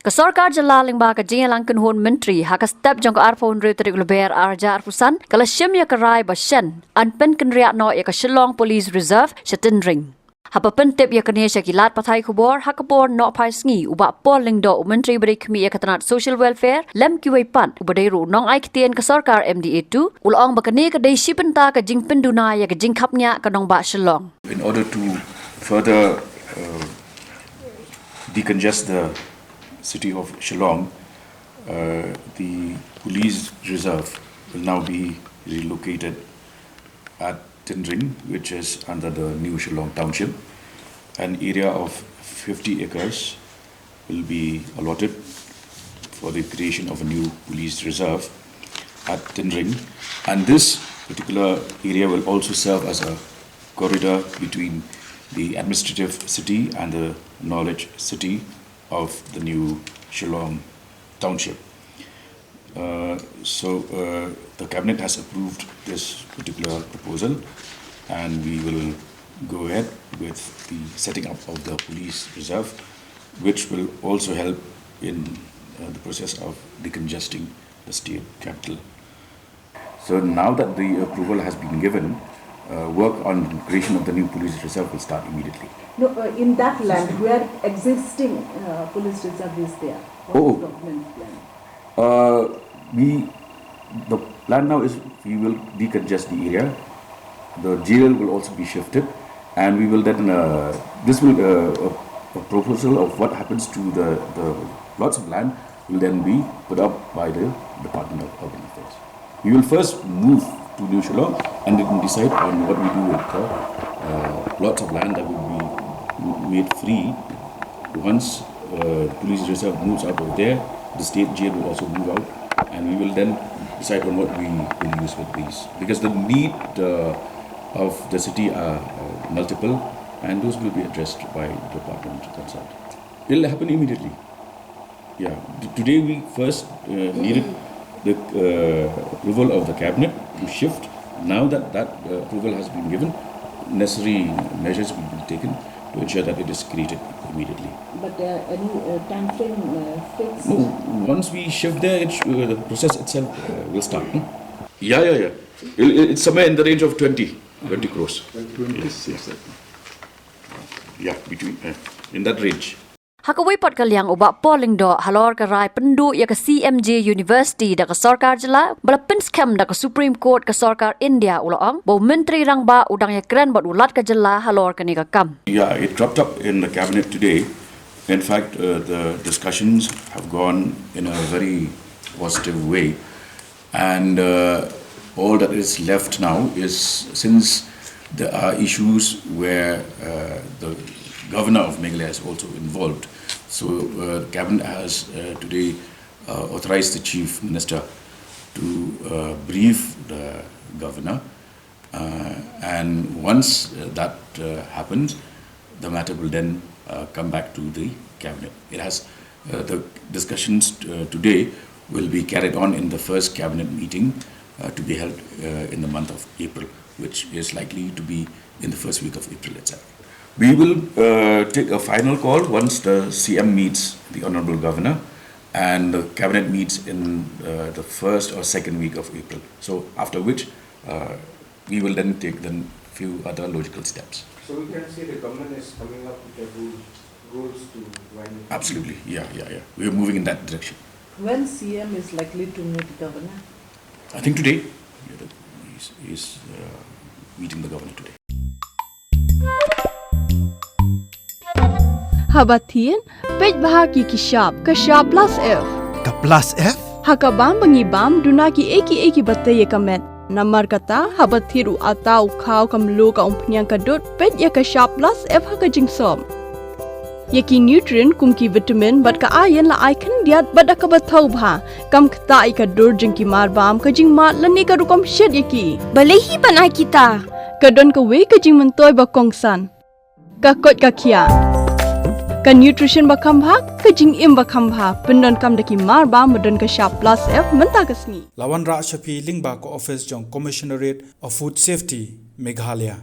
Kesorkar jala lingba ka jingalang kunhun menteri haka step jong ka arfon reuterik leber arja arfusan kala shim ya karai bashen an Pynkynriah no ya ka Shillong Police Reserve Tynring. Hapa pentip ya kene syakilat patai kubor hakabor no pai sngi uba polling do menteri beri kemi ya katanat social welfare lem kiwai pan ubadairu nong ai kitien kesorkar MDA2 ulong bakane ka dei shipenta ka Jingkhapngiah ya ka Jingkhapngiah ka nong ba Shillong. In order to further decongest the city of Shillong, the police reserve will now be relocated at Tynring, which is under the new Shillong township. An area of 50 acres will be allotted for the creation of a new police reserve at Tynring, and this particular area will also serve as a corridor between the administrative city and the knowledge city of the new Shillong township. The cabinet has approved this particular proposal, and we will go ahead with the setting up of the police reserve, which will also help in the process of decongesting the state capital. So now that the approval has been given, work on creation of the new police reserve will start immediately. No, in that land where existing police reserve is there. What is government plan? The plan now is we will decongest the area. The jail will also be shifted, and we will then this will a proposal of what happens to the plots of land will then be put up by the Department of Urban Affairs. We will first move to New Shillong and then decide on what we do with the plots of land that will be made free. Once the police reserve moves out over there, the state jail will also move out, and we will then decide on what we will use with these. Because the need of the city are multiple, and those will be addressed by the department concerned. It will happen immediately. Yeah. Today we first needed the approval of the cabinet to shift. Now that approval has been given, necessary measures will be taken to ensure that it is created immediately. But any time frame fixed? No, once we shift there, the process itself will start. Yeah. It's somewhere in the range of 20 crores. 26. Yeah, between in that range. Hakawai pot kalyang uba polling do halor karai pendu ya ka CMJ University da ka Sarkar jala balapin scam da ka Supreme Court ka Sarkar India ulong bo menteri rangba udang ya keren bot ulat ka jala halor ka ni ka kam. Yeah, it dropped up in the cabinet today. In fact, the discussions have gone in a very positive way, and all that is left now is, since there are issues where the governor of Meghalaya is also involved. So the cabinet has today authorized the chief minister to brief the governor, and once that happens, the matter will then come back to the cabinet. It has the discussions today will be carried on in the first cabinet meeting to be held in the month of April, which is likely to be in the first week of April itself. We will take a final call once the CM meets the Honorable Governor, and the Cabinet meets in the first or second week of April. So after which we will then take the few other logical steps. So we can say the government is coming up with the rules to wind it. Absolutely, yeah. We are moving in that direction. When CM is likely to meet governor? I think today, he's meeting the governor today. Habatin, page bahagi kishab, kashab plus F. Ka plus F? Hakabam bangibam dunaki eki bataye kamet. Namar kata habathiru atau khau kamlu ka umpnyang kadut page ya kashab plus F haka jingsom. Yaki nutrient kumki vitamin bat ka iron la icon diat bat ka bathau bha kam khta ai ka dur jingki mar bam ka jing mat lani ka rukom shed yaki. Balehi panai kita. Kadon ka we ka jing mentoy ba kongsan. Ka kot ka kia. Ka nutrition bakam bha ka jing im bakam bha pendon kam daki mar ba modon ka sharp plus F menta ka sngi Lawan Ra Shafi Lingba ko office jong Commissionerate of Food Safety Meghalaya.